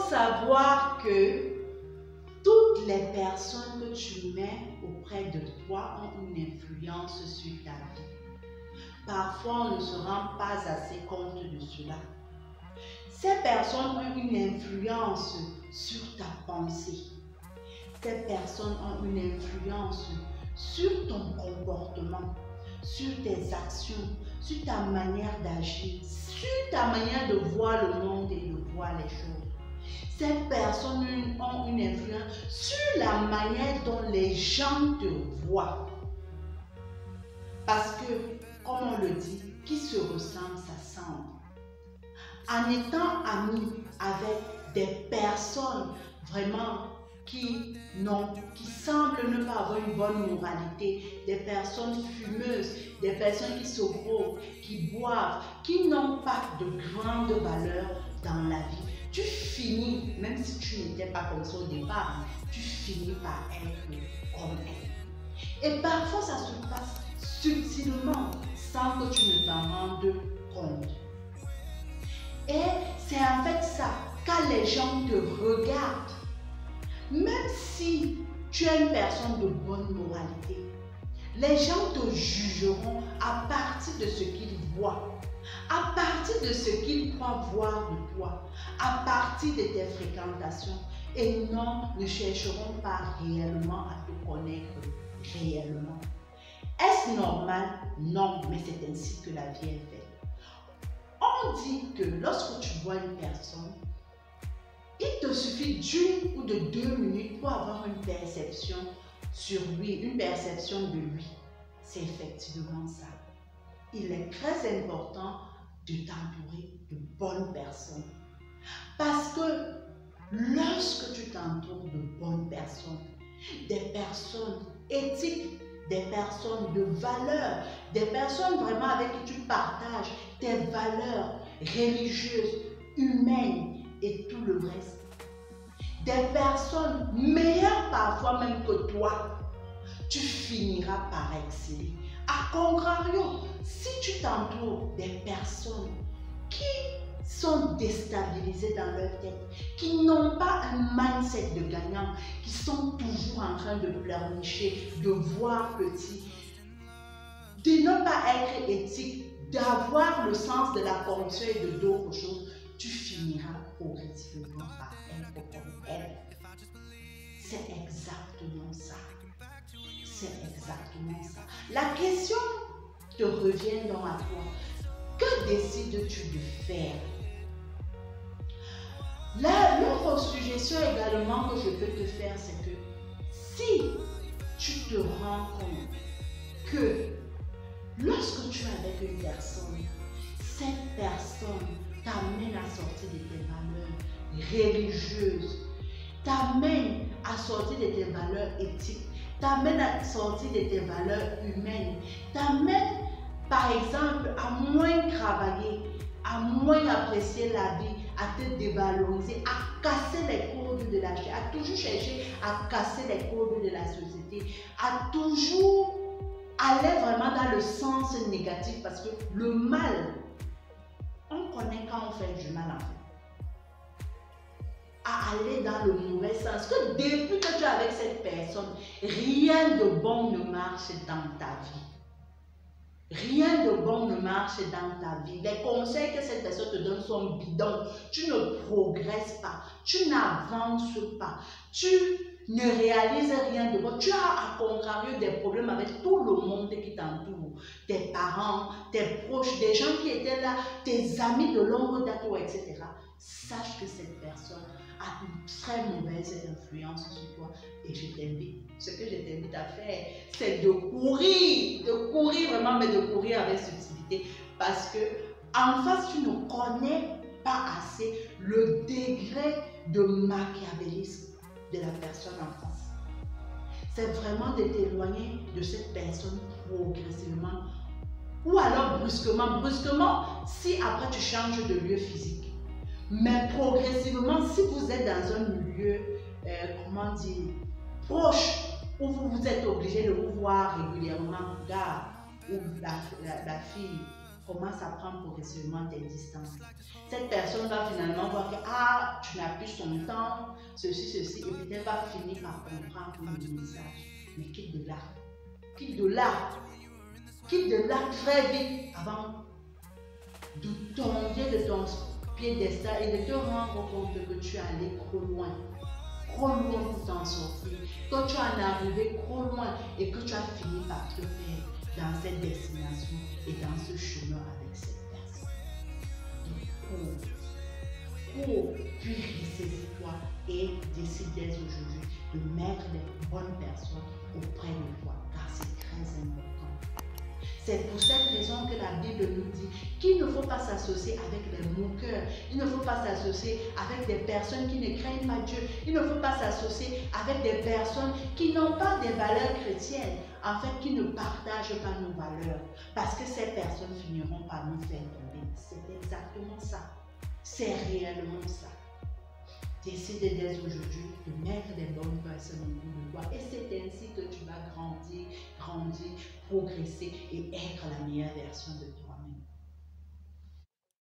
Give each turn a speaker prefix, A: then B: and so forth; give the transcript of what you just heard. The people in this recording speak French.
A: savoir que toutes les personnes que tu mets auprès de toi ont une influence sur ta vie. Parfois, on ne se rend pas assez compte de cela. Ces personnes ont une influence sur ta pensée. Ces personnes ont une influence sur ton comportement, sur tes actions, sur ta manière d'agir, sur ta manière de voir le monde et de voir les choses. Ces personnes ont une influence sur la manière dont les gens te voient. Parce que, comme on le dit, qui se ressemble s'assemble. En étant ami avec des personnes vraiment qui semblent ne pas avoir une bonne moralité, des personnes fumeuses, des personnes qui se droguent, qui boivent, qui n'ont pas de grande valeur dans la vie, tu finis, même si tu n'étais pas comme ça au départ, tu finis par être comme elle. Et parfois ça se passe subtilement, sans que tu ne t'en rendes compte. Et c'est en fait ça, quand les gens te regardent, même si tu es une personne de bonne moralité, les gens te jugeront à partir de ce qu'ils voient, à partir de ce qu'ils croient voir de toi, à partir de tes fréquentations, et non, ne chercheront pas réellement à te connaître réellement. Est-ce normal? Non, mais c'est ainsi que la vie est faite. On dit que lorsque tu vois une personne, il te suffit d'une ou de 2 minutes pour avoir une perception sur lui, une perception de lui. C'est effectivement ça. Il est très important de t'entourer de bonnes personnes. Parce que lorsque tu t'entoures de bonnes personnes, des personnes éthiques, des personnes de valeur, des personnes vraiment avec qui tu partages tes valeurs religieuses, humaines et tout le reste. Des personnes meilleures parfois même que toi, tu finiras par exceller. A contrario, si tu t'entoures des personnes qui sont déstabilisées dans leur tête, qui n'ont pas un mindset de gagnant, qui sont toujours en train de pleurnicher, de voir petit, de ne pas être éthique, d'avoir le sens de la corruption et de d'autres choses, tu finiras progressivement par être comme elle. C'est exactement ça. C'est exactement ça. La question te revient donc à toi. Que décides-tu de faire? L'autre suggestion également que je peux te faire, c'est que si tu te rends compte que lorsque tu es avec une personne, cette personne t'amène à sortir de tes valeurs religieuses, t'amène à sortir de tes valeurs éthiques, t'amène à sortir de tes valeurs humaines, t'amène par exemple à moins travailler, à moins apprécier la vie, à te dévaloriser, à casser les codes de la vie, à toujours chercher à casser les codes de la société, à toujours aller vraiment dans le sens négatif, parce que le mal, on connaît quand on fait du mal en fait. À aller dans le mauvais sens, que depuis que tu es avec cette personne, rien de bon ne marche dans ta vie. Rien de bon ne marche dans ta vie. Les conseils que cette personne te donne sont bidons. Tu ne progresses pas. Tu n'avances pas. Tu ne réalises rien de bon. Tu as à contrario des problèmes avec tout le monde qui t'entoure. Tes parents, tes proches, des gens qui étaient là, tes amis de longue date, etc. Sache que cette personne a une très mauvaise influence sur toi. Et je t'invite, ce que je t'invite à faire, c'est de courir vraiment, mais de courir avec subtilité. Parce que en face, tu ne connais pas assez le degré de machiavélisme de la personne en face. C'est vraiment de t'éloigner de cette personne progressivement. Ou alors brusquement. Brusquement, si après tu changes de lieu physique. Mais progressivement, si vous êtes dans un milieu, comment dire, proche, où vous êtes obligé de vous voir régulièrement, gars ou la fille, commence à prendre progressivement tes distances. Cette personne va finalement voir que ah, tu n'as plus son temps, ceci, et peut-être va finir par comprendre le message. Mais quitte de là. Quitte de là. Quitte de là très vite avant de tomber de ton piédestal et de te rendre compte que tu es allé trop loin pour t'en sortir, que tu en es arrivé trop loin et que tu as fini par te perdre dans cette destination et dans ce chemin avec cette personne. Donc, puis ressaisis-toi et décide dès aujourd'hui de mettre les bonnes personnes auprès de toi, car c'est très important. C'est pour cette raison que la Bible nous dit qu'il ne faut pas s'associer avec les moqueurs, il ne faut pas s'associer avec des personnes qui ne craignent pas Dieu, il ne faut pas s'associer avec des personnes qui n'ont pas des valeurs chrétiennes, en fait qui ne partagent pas nos valeurs, parce que ces personnes finiront par nous faire tomber. C'est exactement ça, c'est réellement ça. Décide dès aujourd'hui de mettre des bonnes personnes autour de toi et c'est ainsi que tu vas grandir, progresser et être la meilleure version de toi-même.